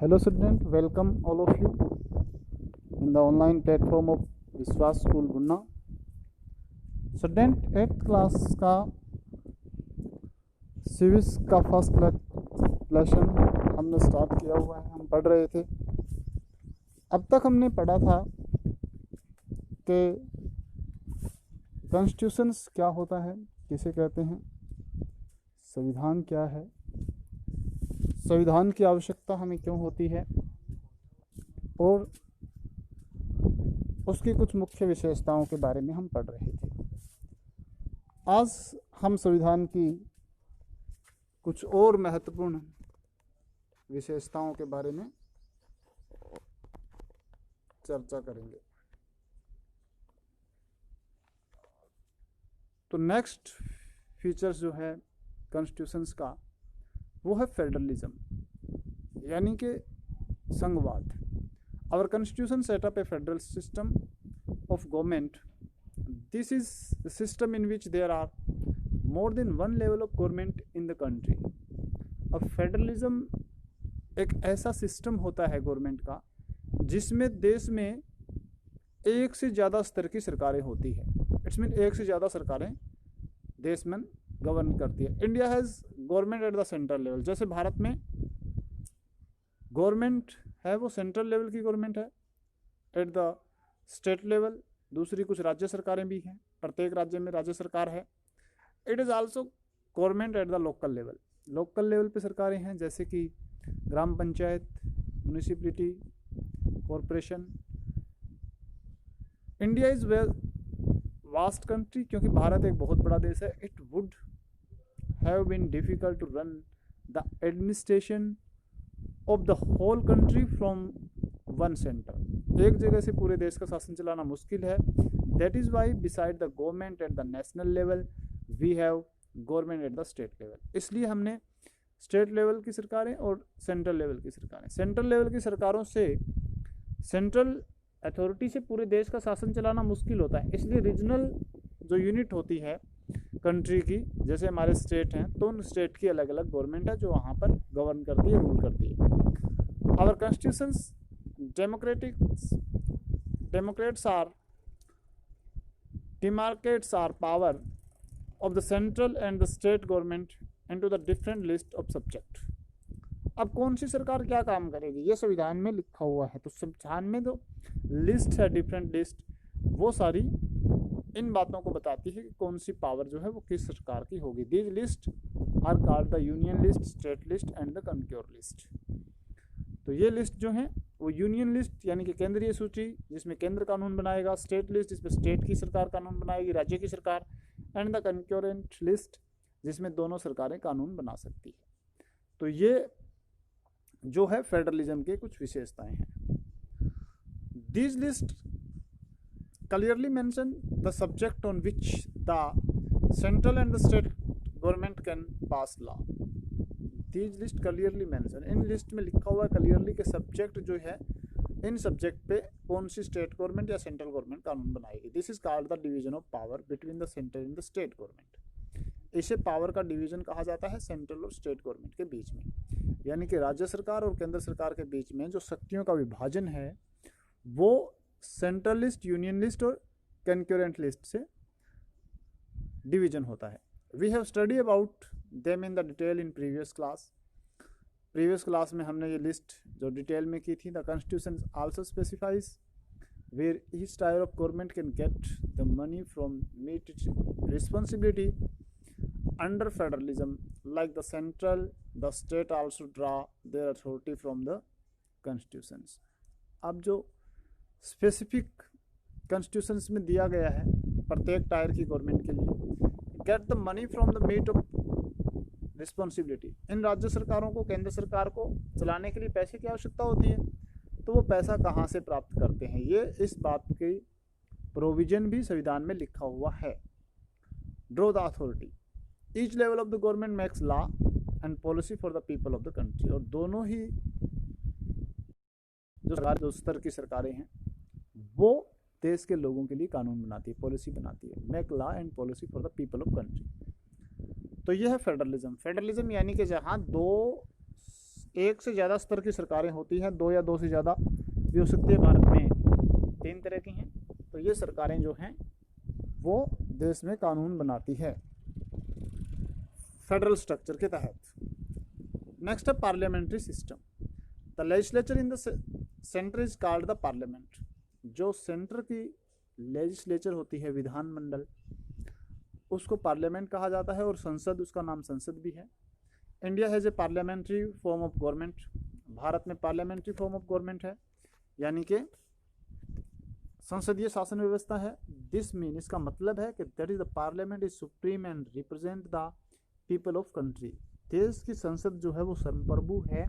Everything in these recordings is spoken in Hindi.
Hello student, welcome all of you in the online platform of विश्वास स्कूल गुन्ना। स्टूडेंट 8th क्लास का सिविक्स का फर्स्ट लेसन हमने स्टार्ट किया हुआ है, हम पढ़ रहे थे। अब तक हमने पढ़ा था कि कॉन्स्टिट्यूशंस क्या होता है, किसे कहते हैं, संविधान क्या है, संविधान की आवश्यकता हमें क्यों होती है और उसकी कुछ मुख्य विशेषताओं के बारे में हम पढ़ रहे थे। आज हम संविधान की कुछ और महत्वपूर्ण विशेषताओं के बारे में चर्चा करेंगे। तो नेक्स्ट फीचर्स जो है कॉन्स्टिट्यूशंस का वो है फेडरलिज्म, यानी कि संघवाद। Our constitution set up a federal system of government. This is the system in which there are more than one level of government in the country. अब फेडरलिज्म एक ऐसा सिस्टम होता है गवर्नमेंट का जिसमें देश में एक से ज़्यादा स्तर की सरकारें होती है। इट्स मीन एक से ज़्यादा सरकारें देश में गवर्न करती है। India has government at the central level. जैसे भारत में गवर्नमेंट है वो सेंट्रल लेवल की गवर्नमेंट है, एट द स्टेट लेवल दूसरी कुछ राज्य सरकारें भी हैं, प्रत्येक राज्य में राज्य सरकार है। It is also government at the local level. Local level पे सरकारें हैं जैसे कि ग्राम panchayat, municipality, corporation. India is vast country, क्योंकि भारत एक बहुत बड़ा देश है। It would have been difficult to run the administration of the whole country from one centre. एक जगह से पूरे देश का शासन चलाना मुश्किल है। That is why beside the government at the national level we have government at the state level. इसलिए हमने स्टेट लेवल की सरकारें और सेंट्रल लेवल की सरकारें। सेंट्रल लेवल की सरकारों से, सेंट्रल अथॉरिटी से पूरे देश का शासन चलाना मुश्किल होता है, इसलिए रीजनल जो यूनिट होती है कंट्री की, जैसे हमारे स्टेट हैं तो उन स्टेट की अलग अलग गवर्नमेंट है जो वहाँ पर गवर्न करती है, रूल करती है। Our constitutions demarcates our power of the central and the state government into the different list of subject। अब कौन सी सरकार क्या काम करेगी ये संविधान में लिखा हुआ है। तो संविधान में जो लिस्ट है, डिफरेंट लिस्ट, वो सारी इन बातों को बताती है कि कौन सी पावर जो है वो किस सरकार की होगी। These list are called the union list, state list and the concurrent list. तो ये लिस्ट जो है वो यूनियन लिस्ट यानी कि केंद्रीय सूची जिसमें केंद्र कानून बनाएगा, स्टेट लिस्ट जिसमें स्टेट की सरकार कानून बनाएगी, राज्य की सरकार, एंड द कंक्योरेंट लिस्ट जिसमें दोनों सरकारें कानून बना सकती है। तो ये जो है फेडरलिज्म के कुछ विशेषताएं हैं। These list clearly mention the subject on which the central and the state government can pass law। These list clearly mention, in list में लिखा हुआ है क्लियरली कि सब्जेक्ट जो है, इन सब्जेक्ट पे कौन सी स्टेट गवर्नमेंट या सेंट्रल गवर्नमेंट कानून बनाएगी। This is called the division of power between the central and the state government. इसे पावर का डिवीजन कहा जाता है सेंट्रल और स्टेट गवर्नमेंट के बीच में, यानी कि राज्य सरकार और केंद्र सरकार के बीच में जो शक्तियों का विभाजन है वो सेंट्रल लिस्ट, यूनियन लिस्ट और कंक्योरेंट लिस्ट से डिवीजन होता है। We have study about them in the detail in previous class. Previous class में हमने ये लिस्ट जो डिटेल में की थी। The constitution also specifies where each tier of government can get the money from meet its responsibility under federalism, like the central the state also draw their authority from the constitutions. अब जो स्पेसिफिक कॉन्स्टिट्यूशंस में दिया गया है प्रत्येक टायर की गवर्नमेंट के लिए, get the money from the meet of responsibility. इन राज्य सरकारों को, केंद्र सरकार को चलाने के लिए पैसे की आवश्यकता होती है, तो वो पैसा कहाँ से प्राप्त करते हैं, ये इस बात की प्रोविजन भी संविधान में लिखा हुआ है। Draw the authority, each level of the government makes law and policy for the people of the country. और दोनों ही जो स्तर की सरकारें हैं वो देश के लोगों के लिए कानून बनाती है, पॉलिसी बनाती है। Make law and policy for the people of country. तो यह है फेडरलिज्म। फेडरलिज्म यानी कि जहाँ दो एक से ज़्यादा स्तर की सरकारें होती हैं, 2 या 2 से ज़्यादा भी हो सकती है। भारत में 3 तरह की हैं। तो ये सरकारें जो हैं वो देश में कानून बनाती है फेडरल स्ट्रक्चर के तहत। नेक्स्ट है parliamentary system. The legislature in the centre is called the parliament. जो सेंटर की लेजिस्लेचर होती है, विधानमंडल, उसको पार्लियामेंट कहा जाता है और संसद, उसका नाम संसद भी है। India has a parliamentary form of government. Bharat में पार्लियामेंट्री फॉर्म ऑफ गवर्नमेंट है, यानी कि संसदीय शासन व्यवस्था है। दिस मीन, इसका मतलब है कि that is the parliament is supreme and represent the people of country. देश की संसद जो है वो संप्रभु है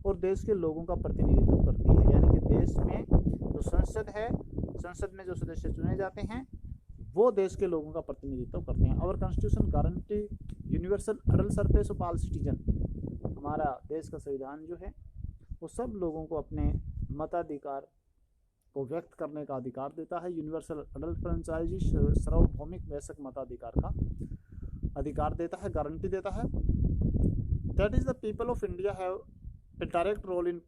और देश के लोगों का प्रतिनिधित्व करती है। यानी कि देश में जो संसद है, संसद में जो सदस्य चुने जाते हैं वो देश के लोगों का प्रतिनिधित्व करते हैं। Our constitution guarantee universal adult suffrage of all citizen. हमारा देश का संविधान जो है वो सब लोगों को अपने मताधिकार को व्यक्त करने का अधिकार देता है। यूनिवर्सल अडल्ट फ्रेंचाइजी, सार्वभौमिक वयस्क मताधिकार का अधिकार देता है, गारंटी देता है। That is the people of India have a direct role in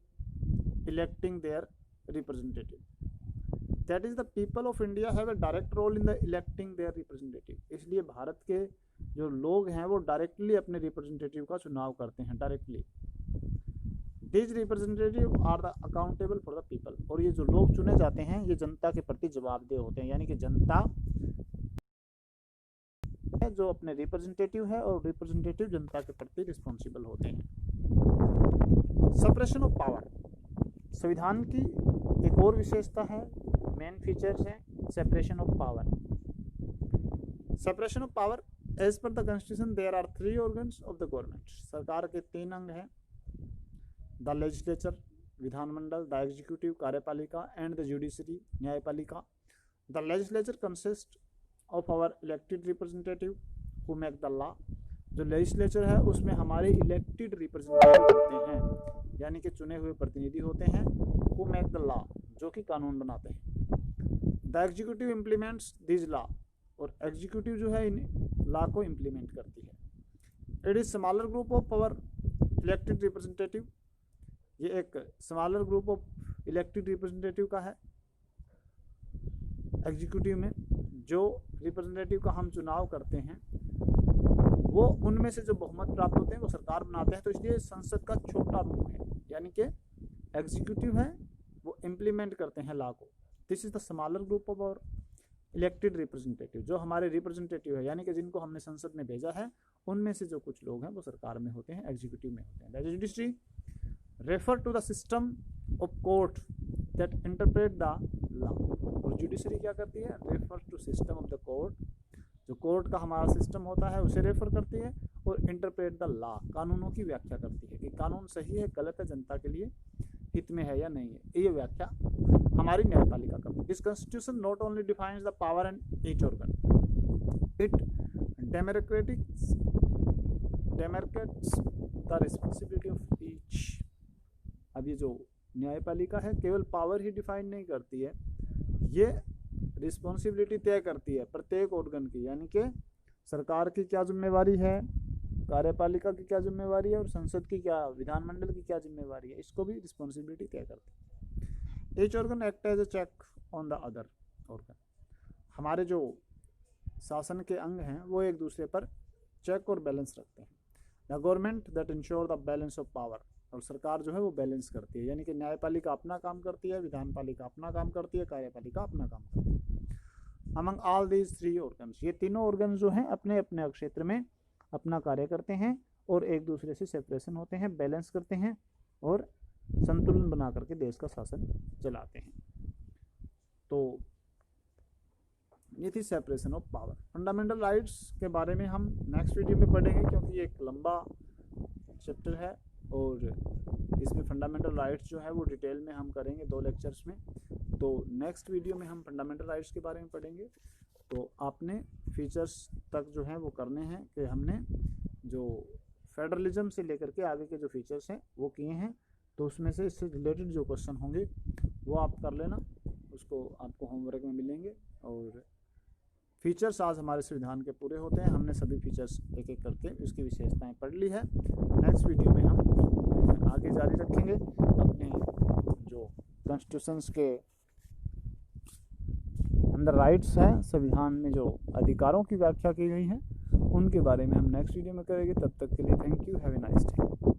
electing their representative. That is the people of India have a direct role in the electing their representative. इसलिए भारत के जो लोग हैं वो डायरेक्टली अपने रिप्रेजेंटेटिव का चुनाव करते हैं, directly. These representative are the accountable for the people. और ये जो लोग चुने जाते हैं ये जनता के प्रति जवाबदेह होते हैं, यानी कि जनता है जो अपने रिप्रेजेंटेटिव है और रिप्रेजेंटेटिव जनता के प्रति रिस्पॉन्सिबल होते हैं। सेपरेशन ऑफ पावर, संविधान की एक और विशेषता है, मेन फीचर्स है separation of power. Separation of power, as per the constitution there are 3 organs of the government. सरकार के 3 अंग हैं, द लेजिस्लेचर विधानमंडल, द एग्जीक्यूटिव कार्यपालिका एंड द जुडिशरी न्यायपालिका। The legislature consist of our elected representative who make the law. जो लेजिस्लेचर है उसमें हमारे इलेक्टेड रिप्रेजेंटेटिव होते हैं, यानी कि चुने हुए प्रतिनिधि होते हैं, हु मेक द लॉ, जो कि कानून बनाते हैं। The executive implements this law, और एग्जीक्यूटिव जो है इन लॉ को इम्प्लीमेंट करती है। It is smaller group of our elected representative. ये एक smaller group of elected representative का है एग्जीक्यूटिव में। जो रिप्रेजेंटेटिव का हम चुनाव करते हैं वो उनमें से जो बहुमत प्राप्त होते हैं वो सरकार बनाते हैं। तो इसलिए संसद का छोटा रूप है, यानी कि एग्जीक्यूटिव है वो इम्प्लीमेंट करते हैं लॉ को। This is the smaller group of our elected representative. जो हमारे रिप्रेजेंटेटिव है, यानी कि जिनको हमने संसद में भेजा है, उनमें से जो कुछ लोग हैं वो सरकार में होते हैं, एग्जीक्यूटिव में होते हैं। The judiciary refer to the system of court that interpret the law. और जुडिशरी क्या करती है? Refer to system of the court. जो कोर्ट का हमारा सिस्टम होता है उसे रेफर करती है, और इंटरप्रेट द लॉ, कानूनों की व्याख्या करती है कि कानून सही है, गलत है, जनता के लिए हित में है या नहीं है। ये व्याख्या हमारी न्यायपालिका करती है। This constitution not only defines the power and each organ, it Democrats the responsibility of each. अब ये जो न्यायपालिका है केवल पावर ही डिफाइन नहीं करती है, ये रिस्पॉन्सिबिलिटी तय करती है प्रत्येक ऑर्गन की, यानी कि सरकार की क्या जिम्मेवारी है, कार्यपालिका की क्या जिम्मेवारी है, और संसद की क्या, विधानमंडल की क्या जिम्मेवारी है, इसको भी रिस्पॉन्सिबिलिटी तय करती है। Each organ act as a check on the other organ. हमारे जो शासन के अंग हैं वो एक दूसरे पर चेक और बैलेंस रखते हैं। The government that ensure the balance of power. और सरकार जो है वो बैलेंस करती है, यानी कि न्यायपालिका अपना काम करती है, विधानपालिका अपना काम करती है, कार्यपालिका अपना काम करती है। अमंग ऑल दीज 3 ऑर्गन्स, ये तीनों ऑर्गन जो हैं अपने अपने क्षेत्र में अपना कार्य करते हैं और एक दूसरे से सेपरेशन होते हैं, बैलेंस करते हैं और संतुलन बना करके देश का शासन चलाते हैं। तो ये थी separation of power. Fundamental rights के बारे में हम नेक्स्ट वीडियो में पढ़ेंगे, क्योंकि ये एक लंबा चैप्टर है और इसमें फंडामेंटल राइट्स जो है वो डिटेल में हम करेंगे 2 लेक्चर्स में। तो नेक्स्ट वीडियो में हम फंडामेंटल राइट्स के बारे में पढ़ेंगे। तो आपने फीचर्स तक जो है वो करने हैं कि हमने जो फेडरलिज्म से लेकर के आगे के जो फीचर्स हैं वो किए हैं। तो उसमें से इससे रिलेटेड जो क्वेश्चन होंगे वो आप कर लेना, उसको आपको होमवर्क में मिलेंगे। और फीचर्स आज हमारे संविधान के पूरे होते हैं, हमने सभी फीचर्स एक एक करके उसकी विशेषताएं पढ़ ली है। नेक्स्ट वीडियो में हम आगे जारी कॉन्स्टिट्यूशंस के अंदर राइट्स हैं, संविधान में जो अधिकारों की व्याख्या की गई है, उनके बारे में हम नेक्स्ट वीडियो में करेंगे। तब तक के लिए thank you, have a nice day.